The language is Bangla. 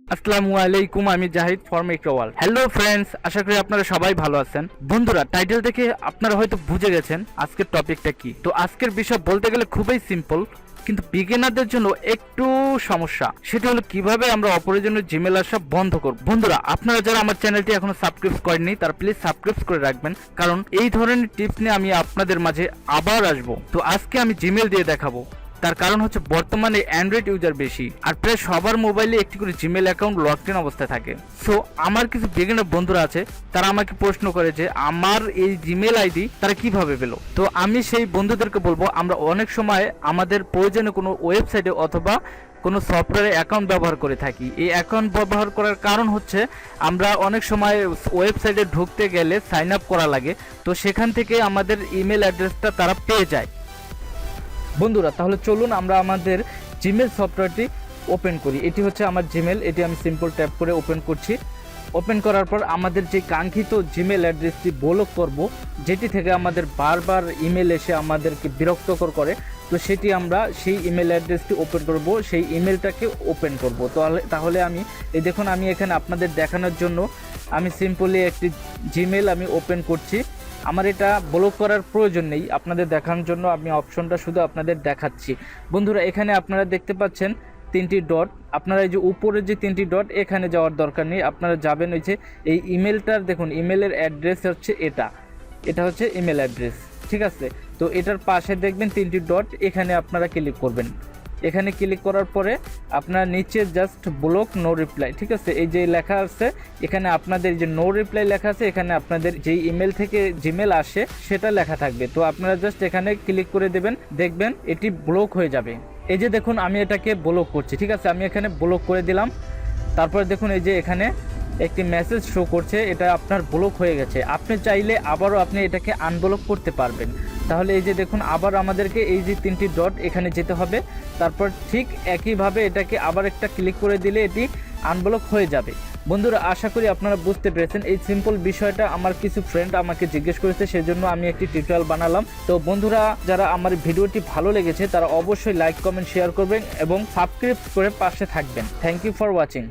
আসসালামু আলাইকুম, আমি জাহিদ ফর মেক্রোওয়াল। হ্যালো ফ্রেন্ডস, আশা করি আপনারা সবাই ভালো আছেন। বন্ধুরা, টাইটেল দেখে আপনারা হয়তো বুঝে গেছেন আজকের টপিকটা কি। তো আজকের বিষয় বলতে গেলে খুবই সিম্পল, কিন্তু বিগিনারদের জন্য একটু সমস্যা। সেটা হলো কিভাবে আমরা অপ্রয়োজনীয় জিমেল আসা বন্ধ করব। বন্ধুরা, আপনারা যারা আমার চ্যানেলটি এখনো সাবস্ক্রাইব করেননি তারা প্লিজ সাবস্ক্রাইব করে রাখবেন, কারণ এই ধরনের টিপস নিয়ে আমি আপনাদের মাঝে আবার আসবো। তো আজকে আমি জিমেল দিয়ে দেখাবো। তার কারণ হচ্ছে বর্তমানে অ্যান্ড্রয়েড ইউজার বেশি, আর প্রায় সবার মোবাইলে একটি করে জিমেল অ্যাকাউন্ট লকড ইন অবস্থায় থাকে। সো আমার কিছু বিগিনার বন্ধুরা আছে, তারা আমাকে প্রশ্ন করে যে আমার এই জিমেল আইডি তারা কিভাবে পেল। তো আমি সেই বন্ধুদেরকে বলবো, আমরা অনেক সময় আমাদের প্রয়োজনে কোনো ওয়েবসাইটে অথবা কোনো সফটওয়্যারে অ্যাকাউন্ট ব্যবহার করে থাকি। এই অ্যাকাউন্ট ব্যবহার করার কারণ হচ্ছে আমরা অনেক সময় ওয়েবসাইটে ঢুকতে গেলে সাইন আপ করা লাগে, তো সেখান থেকে আমাদের ইমেল অ্যাড্রেসটা তারা পেয়ে যায়। বন্ধুরা, তাহলে চলুন আমরা আমাদের জিমেল সফটওয়্যারটি ওপেন করি। এটি হচ্ছে আমার জিমেল, এটি আমি সিম্পল ট্যাপ করে ওপেন করছি। ওপেন করার পর আমাদের যে কাঙ্ক্ষিত জিমেল অ্যাড্রেসটি ব্লক করব, যেটি থেকে আমাদের বারবার ইমেল এসে আমাদেরকে বিরক্তকর করে, তো সেটি আমরা সেই ইমেল অ্যাড্রেসটি ওপেন করব, সেই ইমেলটাকে ওপেন করব। তাহলে আমি এই দেখুন, আমি এখানে আপনাদের দেখানোর জন্য আমি সিম্পলি একটি জিমেল আমি ওপেন করছি। আমার এটা ব্লক করার প্রয়োজন নেই, আপনাদের দেখানোর জন্য আমি অপশনটা শুধু আপনাদের দেখাচ্ছি। বন্ধুরা, এখানে আপনারা দেখতে পাচ্ছেন তিনটি ডট। আপনারা এই যে উপরের যে তিনটি ডট, এখানে যাওয়ার দরকার নেই, আপনারা যাবেন ওই যে এই ইমেলটার, দেখুন ইমেলের অ্যাড্রেস হচ্ছে এটা হচ্ছে ইমেল অ্যাড্রেস, ঠিক আছে। তো এটার পাশে দেখবেন তিনটি ডট, এখানে আপনারা ক্লিক করবেন। এখানে ক্লিক করার পরে আপনার নিচে জাস্ট ব্লক নো রিপ্লাই, ঠিক আছে, এই যে লেখা আছে এখানে আপনাদের যে নো রিপ্লাই লেখা আছে, এখানে আপনাদের যেই ইমেল থেকে জিমেল আসে সেটা লেখা থাকবে। তো আপনারা জাস্ট এখানে ক্লিক করে দেবেন, দেখবেন এটি ব্লক হয়ে যাবে। এই যে দেখুন, আমি এটাকে ব্লক করছি, ঠিক আছে, আমি এখানে ব্লক করে দিলাম। তারপরে দেখুন এই যে এখানে একটি মেসেজ শো করছে, এটা আপনার ব্লক হয়ে গেছে। আপনি চাইলে আবারও আপনি এটাকে আনব্লক করতে পারবেন। তাহলে এই যে দেখুন, আবার আমাদেরকে এই যে তিনটি ডট এখানে যেতে হবে, তারপর ঠিক একইভাবে এটাকে আবার একটা ক্লিক করে দিলে এটি আনব্লক হয়ে যাবে। বন্ধুরা, আশা করি আপনারা বুঝতে পেরেছেন। এই সিম্পল বিষয়টা আমার কিছু ফ্রেন্ড আমাকে জিজ্ঞেস করেছে, সেজন্য আমি একটি টিউটোরিয়াল বানালাম। তো বন্ধুরা, যারা আমার ভিডিওটি ভালো লেগেছে তারা অবশ্যই লাইক কমেন্ট শেয়ার করবেন এবং সাবস্ক্রাইব করে পাশে থাকবেন। Thank you for watching.